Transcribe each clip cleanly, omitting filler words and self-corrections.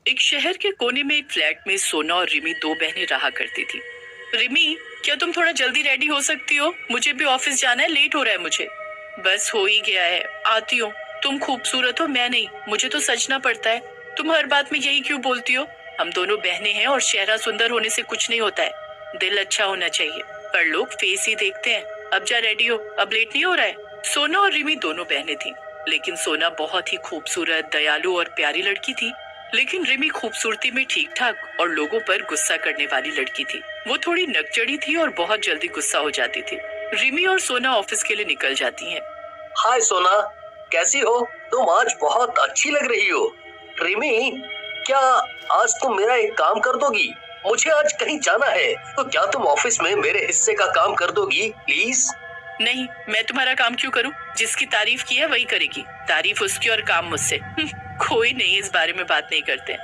एक शहर के कोने में एक फ्लैट में सोना और रिमी दो बहनें रहा करती थी। रिमी, क्या तुम थोड़ा जल्दी रेडी हो सकती हो? मुझे भी ऑफिस जाना है, लेट हो रहा है मुझे। बस हो ही गया है, आती हूँ। तुम खूबसूरत हो, मैं नहीं, मुझे तो सजना पड़ता है। तुम हर बात में यही क्यों बोलती हो? हम दोनों बहनें हैं और चेहरा सुंदर होने से कुछ नहीं होता है, दिल अच्छा होना चाहिए। पर लोग फेस ही देखते हैं। अब जा रेडी हो, अब लेट नहीं हो रहा है। सोना और रिमी दोनों बहनें थी, लेकिन सोना बहुत ही खूबसूरत, दयालु और प्यारी लड़की थी। लेकिन रिमी खूबसूरती में ठीक ठाक और लोगों पर गुस्सा करने वाली लड़की थी। वो थोड़ी नकचड़ी थी और बहुत जल्दी गुस्सा हो जाती थी। रिमी और सोना ऑफिस के लिए निकल जाती हैं। हाय सोना, कैसी हो? तुम आज बहुत अच्छी लग रही हो। रिमी, क्या आज तुम मेरा एक काम कर दोगी? मुझे आज कहीं जाना है, तो क्या तुम ऑफिस में मेरे हिस्से का काम कर दोगी प्लीज? नहीं, मैं तुम्हारा काम क्यों करूं? जिसकी तारीफ की है वही करेगी, तारीफ उसकी और काम मुझसे। कोई नहीं, इस बारे में बात नहीं करते।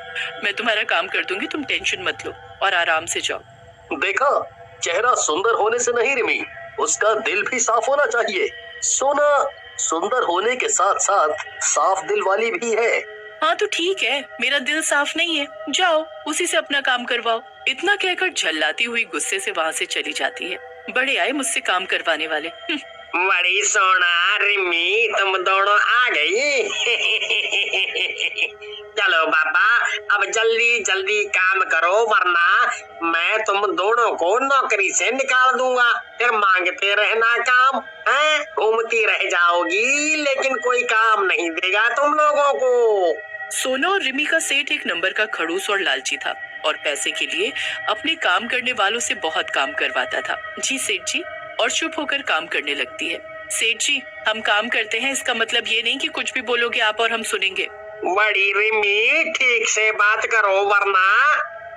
मैं तुम्हारा काम कर दूंगी, तुम टेंशन मत लो और आराम से जाओ। देखा, चेहरा सुंदर होने से नहीं रिमी, उसका दिल भी साफ होना चाहिए। सोना सुंदर होने के साथ साथ साफ दिल वाली भी है। हाँ तो ठीक है, मेरा दिल साफ नहीं है, जाओ उसी से अपना काम करवाओ। इतना कहकर झल्लाती हुई गुस्से से वहाँ से चली जाती है। बड़े आए मुझसे काम करवाने वाले। बड़ी सोना रिमी, तुम दोनों आ गई। चलो बाबा, अब जल्दी जल्दी काम करो, वरना मैं तुम दोनों को नौकरी से निकाल दूंगा। फिर मांगते रहना काम है, घूमती रह जाओगी, लेकिन कोई काम नहीं देगा तुम लोगों को। सोना और रिमी का सेठ एक नंबर का खड़ूस और लालची था और पैसे के लिए अपने काम करने वालों से बहुत काम करवाता था। जी सेठ जी, और चुप होकर काम करने लगती है। सेठ जी, हम काम करते हैं, इसका मतलब ये नहीं कि कुछ भी बोलोगे आप और हम सुनेंगे। बड़ी रिमी, ठीक से बात करो,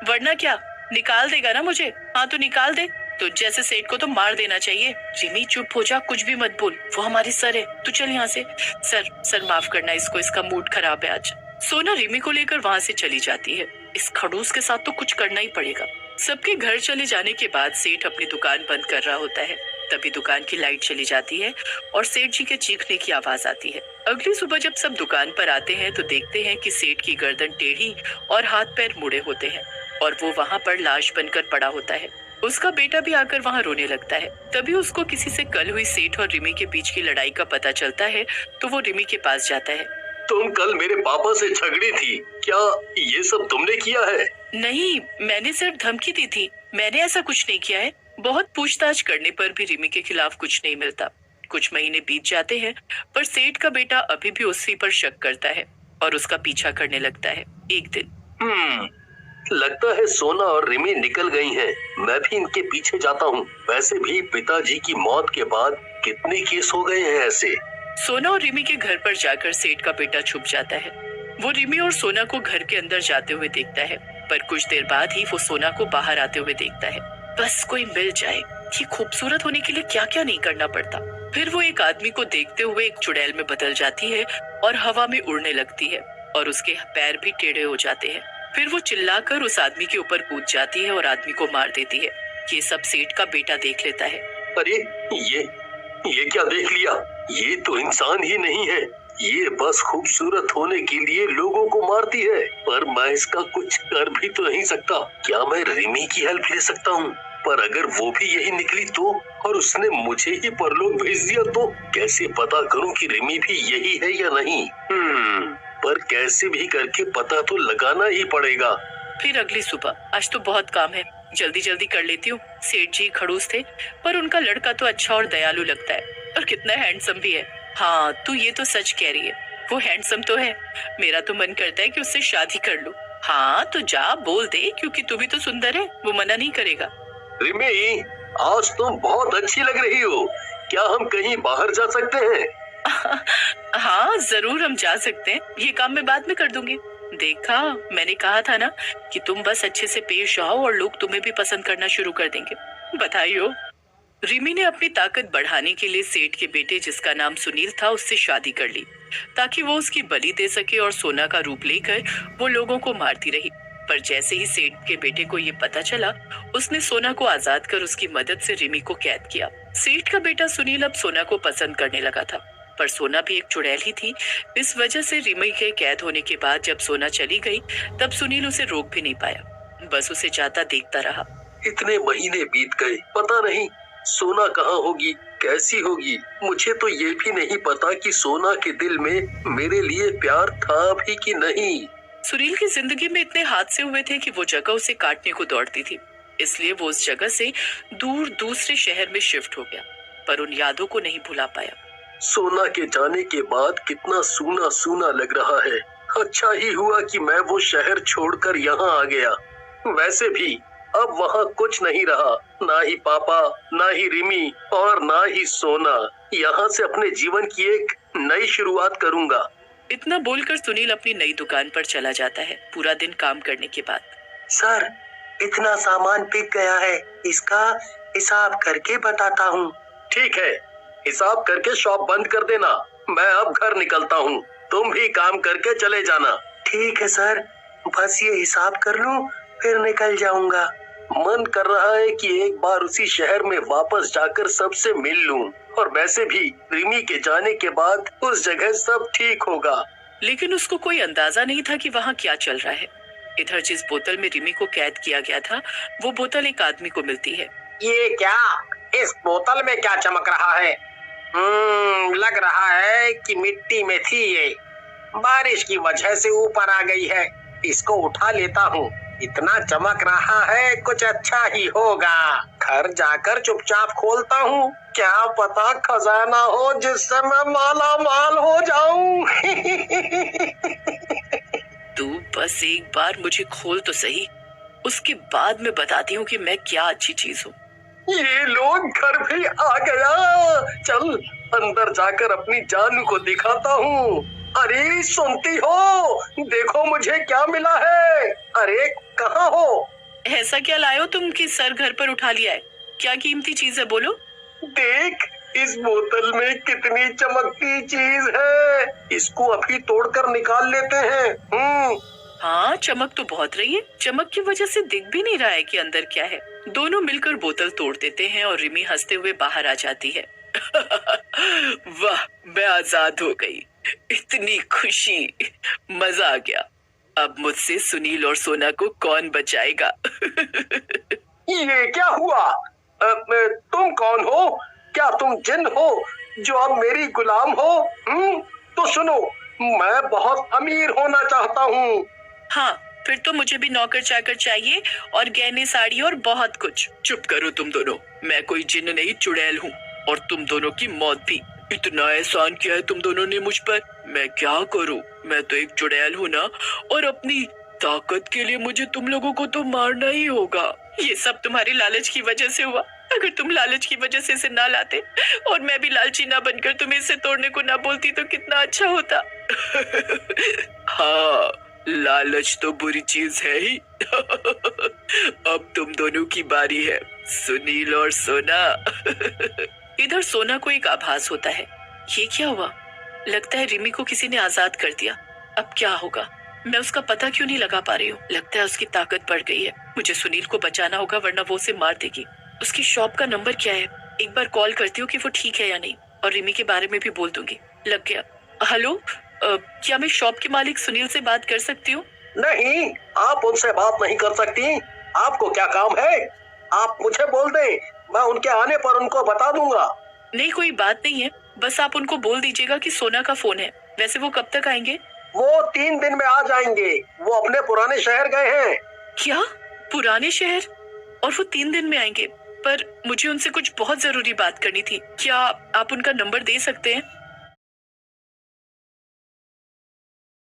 वरना क्या, निकाल देगा ना मुझे? हाँ तो निकाल दे। तो जैसे सेठ को तो मार देना चाहिए। रिमी चुप हो जा, कुछ भी मत बोल, वो हमारी सर है। तू चल यहाँ से। सर माफ करना इसको, इसका मूड खराब है आज। सोना रिमी को लेकर वहाँ से चली जाती है। इस खड़ूस के साथ तो कुछ करना ही पड़ेगा। सबके घर चले जाने के बाद सेठ अपनी दुकान बंद कर रहा होता है। तभी दुकान की लाइट चली जाती है और सेठ जी के चीखने की आवाज आती है। अगली सुबह जब सब दुकान पर आते हैं तो देखते हैं कि सेठ की गर्दन टेढ़ी और हाथ पैर मुड़े होते हैं और वो वहाँ पर लाश बनकर पड़ा होता है। उसका बेटा भी आकर वहाँ रोने लगता है। तभी उसको किसी से कल हुई सेठ और रिमी के बीच की लड़ाई का पता चलता है, तो वो रिमी के पास जाता है। तुम कल मेरे पापा से झगड़ी थी, क्या ये सब तुमने किया है? नहीं, मैंने सिर्फ धमकी दी थी, मैंने ऐसा कुछ नहीं किया है। बहुत पूछताछ करने पर भी रिमी के खिलाफ कुछ नहीं मिलता। कुछ महीने बीत जाते हैं, पर सेठ का बेटा अभी भी उसी पर शक करता है और उसका पीछा करने लगता है। एक दिन लगता है सोना और रिमी निकल गई हैं। मैं भी इनके पीछे जाता हूँ। वैसे भी पिताजी की मौत के बाद कितने केस हो गए हैं ऐसे। सोना और रिमी के घर पर जाकर सेठ का बेटा छुप जाता है। वो रिमी और सोना को घर के अंदर जाते हुए देखता है, पर कुछ देर बाद ही वो सोना को बाहर आते हुए देखता है। बस कोई मिल जाए, ये खूबसूरत होने के लिए क्या क्या नहीं करना पड़ता। फिर वो एक आदमी को देखते हुए एक चुड़ैल में बदल जाती है और हवा में उड़ने लगती है और उसके पैर भी टेढ़े हो जाते हैं। फिर वो चिल्लाकर उस आदमी के ऊपर कूद जाती है और आदमी को मार देती है। ये सब सेठ का बेटा देख लेता है। अरे ये क्या देख लिया? ये तो इंसान ही नहीं है, ये बस खूबसूरत होने के लिए लोगों को मारती है। पर मैं इसका कुछ कर भी तो नहीं सकता। क्या मैं रिमी की हेल्प ले सकता हूँ? पर अगर वो भी यही निकली तो, और उसने मुझे ही परलोक भेज दिया तो कैसे पता करूँ कि रिमी भी यही है या नहीं? पर कैसे भी करके पता तो लगाना ही पड़ेगा। फिर अगली सुबह, आज तो बहुत काम है, जल्दी जल्दी कर लेती हूँ। सेठ जी खड़ूस थे, पर उनका लड़का तो अच्छा और दयालु लगता है और कितना हैंडसम भी है। हाँ, तू ये तो सच कह रही है, वो हैंडसम तो है। मेरा तो मन करता है कि उससे शादी कर लूं। हाँ तो जा बोल दे, क्योंकि तू भी तो सुंदर है, वो मना नहीं करेगा। रिमी, आज तुम बहुत अच्छी लग रही हो। क्या हम कहीं बाहर जा सकते हैं? हाँ जरूर, हम जा सकते हैं, ये काम मैं बाद में कर दूंगी। देखा, मैंने कहा था ना कि तुम बस अच्छे से पेश आओ और लोग तुम्हें भी पसंद करना शुरू कर देंगे। बधाई हो। रिमी ने अपनी ताकत बढ़ाने के लिए सेठ के बेटे, जिसका नाम सुनील था, उससे शादी कर ली ताकि वो उसकी बलि दे सके और सोना का रूप लेकर वो लोगों को मारती रही। पर जैसे ही सेठ के बेटे को ये पता चला, उसने सोना को आजाद कर उसकी मदद से रिमी को कैद किया। सेठ का बेटा सुनील अब सोना को पसंद करने लगा था पर सोना भी एक चुड़ैल ही थी। इस वजह से रिमी के कैद होने के बाद जब सोना चली गई तब सुनील उसे रोक भी नहीं पाया, बस उसे जाता देखता रहा। इतने महीने बीत गए, पता नहीं सोना कहाँ होगी, कैसी होगी। मुझे तो ये भी नहीं पता कि सोना के दिल में मेरे लिए प्यार था भी कि नहीं। सुनील की जिंदगी में इतने हादसे हुए थे कि वो जगह उसे काटने को दौड़ती थी, इसलिए वो उस जगह से दूर दूसरे शहर में शिफ्ट हो गया, पर उन यादों को नहीं भुला पाया। सोना के जाने के बाद कितना सूना सूना लग रहा है। अच्छा ही हुआ कि मैं वो शहर छोड़कर यहाँ आ गया। वैसे भी अब वहाँ कुछ नहीं रहा, ना ही पापा, ना ही रिमी और ना ही सोना। यहाँ से अपने जीवन की एक नई शुरुआत करूँगा। इतना बोलकर सुनील अपनी नई दुकान पर चला जाता है पूरा दिन काम करने के बाद। सर, इतना सामान बिक गया है, इसका हिसाब करके बताता हूँ। ठीक है, हिसाब करके शॉप बंद कर देना। मैं अब घर निकलता हूँ, तुम भी काम करके चले जाना। ठीक है सर, बस ये हिसाब कर लूं, फिर निकल जाऊंगा। मन कर रहा है कि एक बार उसी शहर में वापस जाकर सबसे मिल लूं, और वैसे भी रिमी के जाने के बाद उस जगह सब ठीक होगा। लेकिन उसको कोई अंदाजा नहीं था कि वहाँ क्या चल रहा है। इधर जिस बोतल में रिमी को कैद किया गया था वो बोतल एक आदमी को मिलती है। ये क्या, इस बोतल में क्या चमक रहा है? लग रहा है कि मिट्टी में थी ये, बारिश की वजह से ऊपर आ गई है। इसको उठा लेता हूँ, इतना चमक रहा है कुछ अच्छा ही होगा। घर जाकर चुपचाप खोलता हूँ, क्या पता खजाना हो जिससे मैं माला माल हो जाऊं। तू बस एक बार मुझे खोल तो सही, उसके बाद मैं बताती हूँ कि मैं क्या अच्छी चीज हूँ। ये लोग घर भी आ गया। चल अंदर जाकर अपनी जानू को दिखाता हूँ। अरे सुनती हो, देखो मुझे क्या मिला है। अरे कहाँ हो? ऐसा क्या लाए हो तुम कि सर घर पर उठा लिया है? क्या कीमती चीज है, बोलो। देख, इस बोतल में कितनी चमकती चीज है। इसको अभी तोड़कर निकाल लेते हैं। हाँ, चमक तो बहुत रही है। चमक की वजह से दिख भी नहीं रहा है कि अंदर क्या है। दोनों मिलकर बोतल तोड़ देते हैं और रिमी हंसते हुए बाहर आ जाती है। वाह, मैं आजाद हो गई, इतनी खुशी, मजा आ गया। अब मुझसे सुनील और सोना को कौन बचाएगा? ये क्या हुआ? तुम कौन हो? क्या तुम जिन हो जो अब मेरी गुलाम हो? तो सुनो, मैं बहुत अमीर होना चाहता हूँ। हाँ, फिर तो मुझे भी नौकर चाकर चाहिए और गहने, साड़ी और बहुत कुछ। चुप करो तुम दोनों, मैं कोई जिन्न नहीं, चुड़ैल हूँ, और तुम दोनों की मौत भी। इतना एहसान किया है तुम दोनों ने मुझ पर, मैं क्या करूँ? मैं तो एक चुड़ैल हूँ ना, और अपनी ताकत के लिए मुझे तुम लोगों को तो मारना ही होगा। ये सब तुम्हारी लालच की वजह से हुआ। अगर तुम लालच की वजह से इसे ना लाते और मैं भी लालची ना बनकर तुम्हें इसे तोड़ने को ना बोलती तो कितना अच्छा होता। हाँ, लालच तो बुरी चीज है ही। अब तुम दोनों की बारी है, सुनील और सोना। इधर सोना को एक आभास होता है। ये क्या हुआ? लगता है रिमी को किसी ने आजाद कर दिया। अब क्या होगा? मैं उसका पता क्यों नहीं लगा पा रही हूँ? लगता है उसकी ताकत बढ़ गई है। मुझे सुनील को बचाना होगा वरना वो उसे मार देगी। उसकी शॉप का नंबर क्या है? एक बार कॉल करती हूँ कि वो ठीक है या नहीं, और रिमी के बारे में भी बोल दूंगी। लग गया। हेलो, क्या मैं शॉप के मालिक सुनील से बात कर सकती हूँ? नहीं, आप उनसे बात नहीं कर सकती। आपको क्या काम है? आप मुझे बोल दें, मैं उनके आने पर उनको बता दूंगा। नहीं, कोई बात नहीं है, बस आप उनको बोल दीजिएगा कि सोना का फोन है। वैसे वो कब तक आएंगे? वो 3 दिन में आ जाएंगे। वो अपने पुराने शहर गए हैं। क्या? पुराने शहर? और वो 3 दिन में आएंगे? पर मुझे उनसे कुछ बहुत जरूरी बात करनी थी। क्या आप उनका नंबर दे सकते हैं?